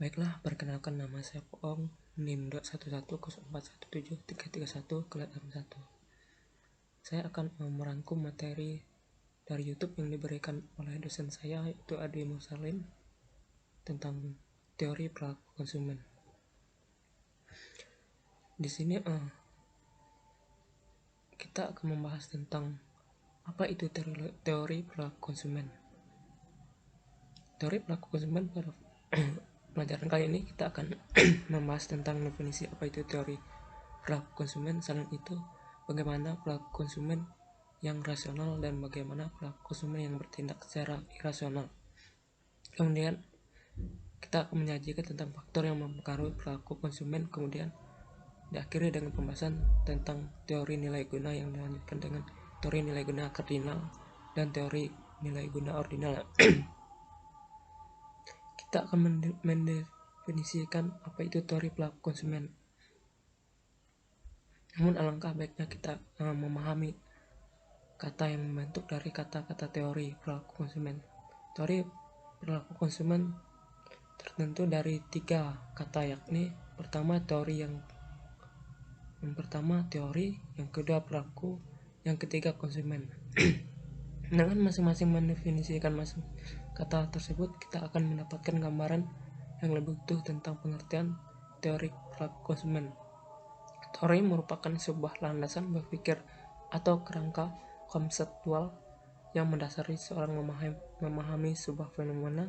Baiklah, perkenalkan nama saya Poong, NIM 21104173331 Saya akan merangkum materi dari YouTube yang diberikan oleh dosen saya, yaitu Adi Mursalin, tentang teori perilaku konsumen. Di sini kita akan membahas tentang apa itu teori perilaku konsumen. Teori perilaku konsumen pada pelajaran kali ini kita akan membahas tentang definisi apa itu teori perilaku konsumen. Selain itu, bagaimana perilaku konsumen yang rasional dan bagaimana perilaku konsumen yang bertindak secara irasional. Kemudian kita akan menyajikan tentang faktor yang mempengaruhi perilaku konsumen, kemudian diakhiri dengan pembahasan tentang teori nilai guna yang dilanjutkan dengan teori nilai guna kardinal dan teori nilai guna ordinal. Kita akan mendefinisikan apa itu teori perilaku konsumen. Namun alangkah baiknya kita memahami kata yang membentuk dari kata-kata teori perilaku konsumen. Teori perilaku konsumen tertentu dari 3 kata, yakni pertama teori, yang kedua perilaku, yang ketiga konsumen. Dengan masing-masing mendefinisikan kata tersebut, kita akan mendapatkan gambaran yang lebih utuh tentang pengertian teori perilaku konsumen. Teori merupakan sebuah landasan berpikir atau kerangka konseptual yang mendasari seorang memahami sebuah fenomena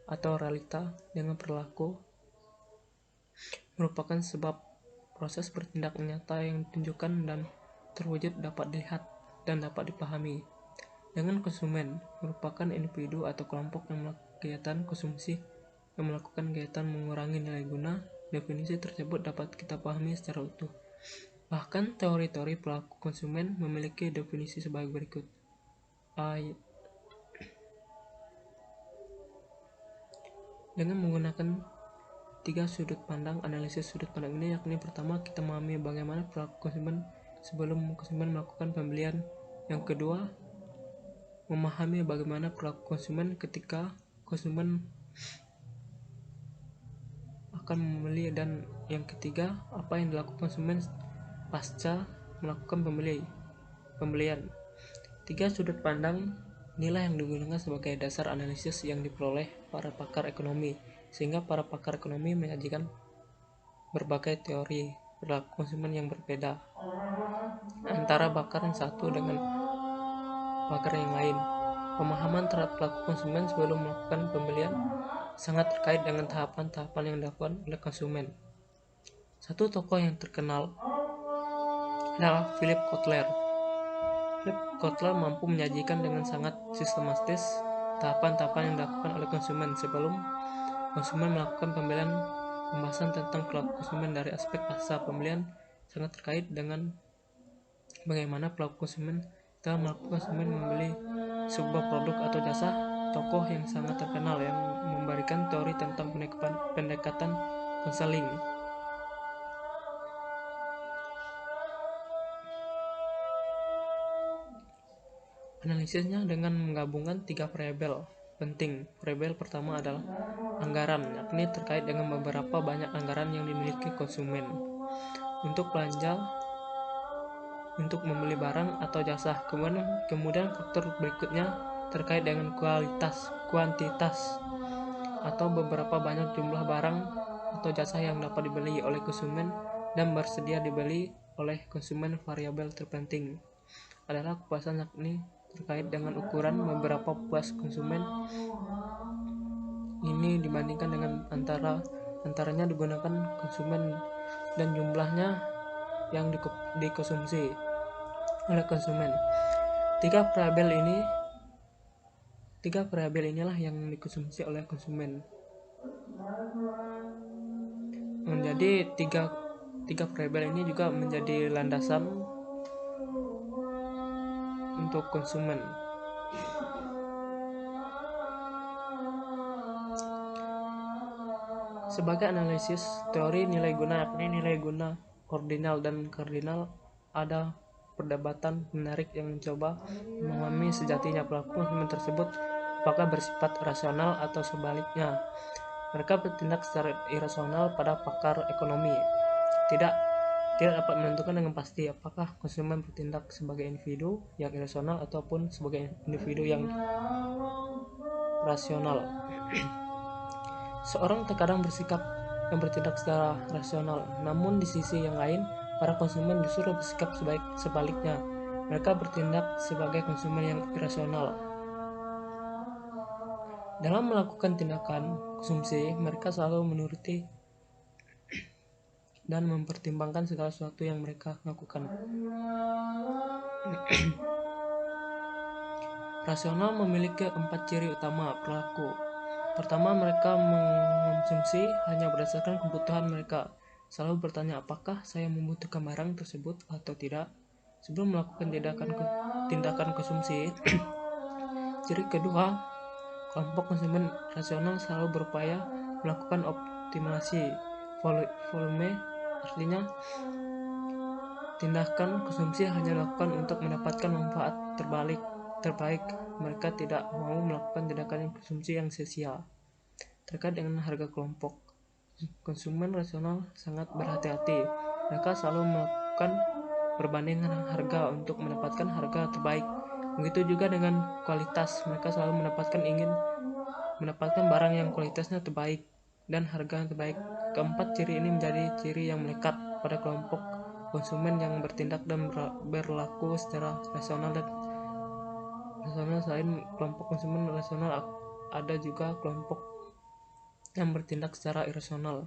atau realita dengan perilaku merupakan sebab proses bertindak nyata yang ditunjukkan dan terwujud dapat dilihat dan dapat dipahami. Dengan konsumen merupakan individu atau kelompok yang melakukan kegiatan konsumsi yang melakukan kegiatan mengurangi nilai guna. Definisi tersebut dapat kita pahami secara utuh. Bahkan teori-teori perilaku konsumen memiliki definisi sebagai berikut. Dengan menggunakan 3 sudut pandang, analisis sudut pandang ini yakni pertama, kita memahami bagaimana perilaku konsumen sebelum konsumen melakukan pembelian. Yang kedua, memahami bagaimana perilaku konsumen ketika konsumen akan membeli, dan yang ketiga, apa yang dilakukan konsumen pasca melakukan pembelian. 3 sudut pandang inilah yang digunakan sebagai dasar analisis yang diperoleh para pakar ekonomi, sehingga para pakar ekonomi menyajikan berbagai teori perilaku konsumen yang berbeda antara pakar yang satu dengan pakar yang lain. Pemahaman terhadap perilaku konsumen sebelum melakukan pembelian sangat terkait dengan tahapan-tahapan yang dilakukan oleh konsumen. Satu tokoh yang terkenal adalah Philip Kotler. Philip Kotler mampu menyajikan dengan sangat sistematis tahapan-tahapan yang dilakukan oleh konsumen sebelum konsumen melakukan pembelian. Pembahasan tentang perilaku konsumen dari aspek pasca pembelian sangat terkait dengan bagaimana perilaku konsumen setelah melakukan konsumen membeli sebuah produk atau jasa. Tokoh yang sangat terkenal yang memberikan teori tentang pendekatan konseling. Analisisnya dengan menggabungkan 3 variabel penting. Variabel pertama adalah anggaran, yakni terkait dengan beberapa banyak anggaran yang dimiliki konsumen untuk belanja, untuk membeli barang atau jasa. Kemudian faktor berikutnya terkait dengan kuantitas atau beberapa banyak jumlah barang atau jasa yang dapat dibeli oleh konsumen dan bersedia dibeli oleh konsumen. Variabel terpenting adalah kepuasan, yakni terkait dengan ukuran beberapa puas konsumen ini dibandingkan dengan antaranya digunakan konsumen dan jumlahnya yang dikonsumsi oleh konsumen. Tiga variabel inilah yang dikonsumsi oleh konsumen. Menjadi tiga variabel ini juga menjadi landasan untuk konsumen. Sebagai analisis teori nilai guna, yakni nilai guna ordinal dan kardinal, ada perdebatan menarik yang mencoba memahami sejatinya perilaku konsumen tersebut apakah bersifat rasional atau sebaliknya. Mereka bertindak secara irasional pada pakar ekonomi. Tidak dapat menentukan dengan pasti apakah konsumen bertindak sebagai individu yang irasional ataupun sebagai individu yang rasional. Seorang terkadang bersikap dan bertindak secara rasional, namun di sisi yang lain, para konsumen justru bersikap sebaliknya. Mereka bertindak sebagai konsumen yang irasional. Dalam melakukan tindakan konsumsi, mereka selalu menuruti dan mempertimbangkan segala sesuatu yang mereka lakukan. Rasional memiliki 4 ciri utama perilaku. Pertama, mereka mengonsumsi hanya berdasarkan kebutuhan mereka. Selalu bertanya apakah saya membutuhkan barang tersebut atau tidak sebelum melakukan tindakan konsumsi. Ciri kedua, kelompok konsumen rasional selalu berupaya melakukan optimasi volume, artinya tindakan konsumsi hanya dilakukan untuk mendapatkan manfaat terbaik. Mereka tidak mau melakukan tindakan konsumsi yang sia-sia. Terkait dengan harga kelompok, konsumen rasional sangat berhati-hati. Mereka selalu melakukan perbandingan harga untuk mendapatkan harga terbaik. Begitu juga dengan kualitas, mereka selalu mendapatkan barang yang kualitasnya terbaik dan harga yang terbaik. Keempat ciri ini menjadi ciri yang melekat pada kelompok konsumen yang bertindak dan berlaku secara rasional. Selain kelompok konsumen rasional, ada juga kelompok yang bertindak secara irasional.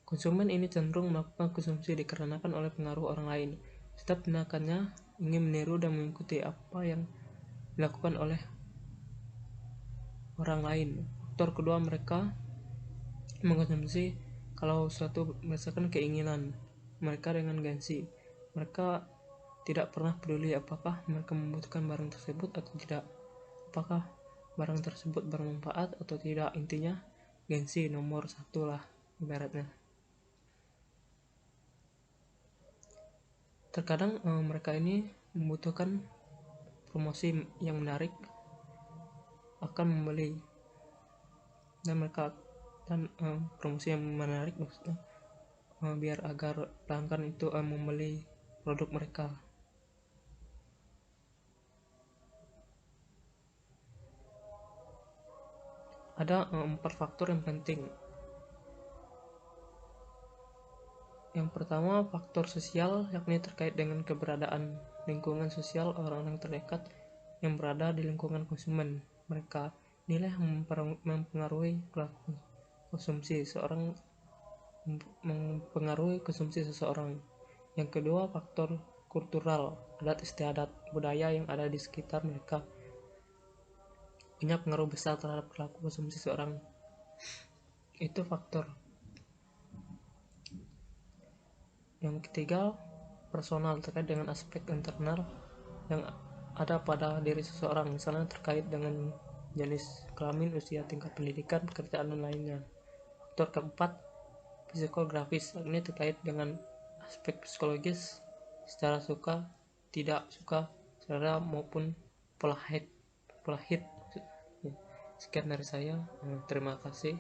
Konsumen ini cenderung melakukan konsumsi dikarenakan oleh pengaruh orang lain. Setiap tindakannya ingin meniru dan mengikuti apa yang dilakukan oleh orang lain. Faktor kedua, mereka mengkonsumsi kalau suatu berdasarkan keinginan mereka dengan gengsi. Mereka tidak pernah peduli apakah mereka membutuhkan barang tersebut atau tidak, apakah barang tersebut bermanfaat atau tidak. Intinya gengsi nomor satu lah ibaratnya. Terkadang mereka ini membutuhkan promosi yang menarik, akan membeli, dan promosi yang menarik maksudnya biar agar pelanggan itu membeli produk mereka. Ada 4 faktor yang penting. Yang pertama, faktor sosial, yakni terkait dengan keberadaan lingkungan sosial orang-orang terdekat yang berada di lingkungan konsumen mereka. Inilah yang mempengaruhi perilaku konsumsi seseorang. Yang kedua, faktor kultural, adat istiadat, budaya yang ada di sekitar mereka punya pengaruh besar terhadap perilaku konsumsi seseorang. Itu faktor. Yang ketiga, personal, terkait dengan aspek internal yang ada pada diri seseorang, misalnya terkait dengan jenis kelamin, usia, tingkat pendidikan, pekerjaan, dan lainnya. Faktor keempat, psikografis, ini terkait dengan aspek psikologis secara suka, tidak suka, selera maupun pola hid. Sekian dari saya, terima kasih.